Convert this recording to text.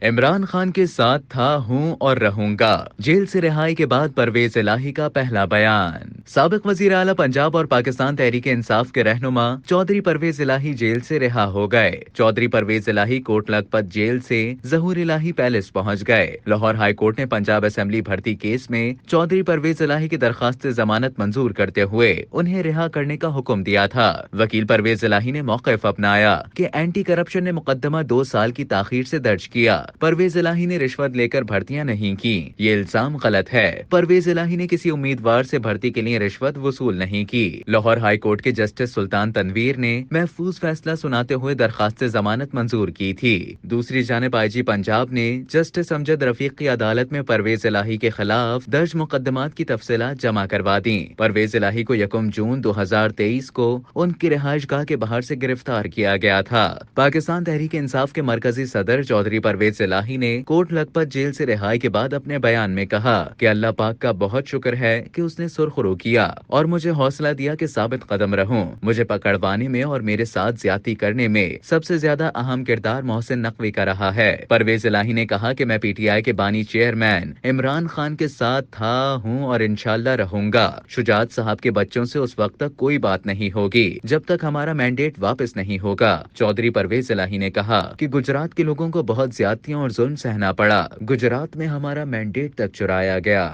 عمران خان کے ساتھ تھا ہوں اور رہوں گا، جیل سے رہائی کے بعد پرویز الہی کا پہلا بیان۔ سابق وزیر اعلیٰ پنجاب اور پاکستان تحریک انصاف کے رہنما چودھری پرویز الہی جیل سے رہا ہو گئے۔ چودھری پرویز الہی کوٹ لکھپت جیل سے ظہور الہی پیلس پہنچ گئے۔ لاہور ہائی کورٹ نے پنجاب اسمبلی بھرتی کیس میں چودھری پرویز الہی کی درخواست ضمانت منظور کرتے ہوئے انہیں رہا کرنے کا حکم دیا تھا۔ وکیل پرویز الہی نے موقف اپنایا کہ اینٹی کرپشن نے مقدمہ 2 سال کی تاخیر سے درج کیا۔ پرویز الہی نے رشوت لے کر بھرتیاں نہیں کی، یہ الزام غلط ہے۔ پرویز الہی نے کسی امیدوار سے بھرتی کے لیے رشوت وصول نہیں کی۔ لاہور ہائی کورٹ کے جسٹس سلطان تنویر نے محفوظ فیصلہ سناتے ہوئے درخواست ضمانت منظور کی تھی۔ دوسری جانب آئی جی پنجاب نے جسٹس امجد رفیق کی عدالت میں پرویز الہی کے خلاف درج مقدمات کی تفصیلات جمع کروا دیں۔ پرویز الہی کو 1 جون 2023 کو ان کی رہائش گاہ کے باہر سے گرفتار کیا گیا تھا۔ پاکستان تحریک انصاف کے مرکزی صدر چودھری پرویز الہی نے کوٹ لکھپت جیل سے رہائی کے بعد اپنے بیان میں کہا کہ اللہ پاک کا بہت شکر ہے کہ اس نے سرخ رو کیا اور مجھے حوصلہ دیا کہ ثابت قدم رہوں۔ مجھے پکڑوانے میں اور میرے ساتھ زیادتی کرنے میں سب سے زیادہ اہم کردار محسن نقوی کا رہا ہے۔ پرویز الہی نے کہا کہ میں پی ٹی آئی کے بانی چیئرمین عمران خان کے ساتھ تھا ہوں اور انشاءاللہ رہوں گا۔ شجاعت صاحب کے بچوں سے اس وقت تک کوئی بات نہیں ہوگی جب تک ہمارا مینڈیٹ واپس نہیں ہوگا۔ چودھری پرویز الہی نے کہا کہ گجرات کے لوگوں کو بہت زیادتیوں اور ظلم سہنا پڑا، گجرات میں ہمارا مینڈیٹ تک چرایا گیا۔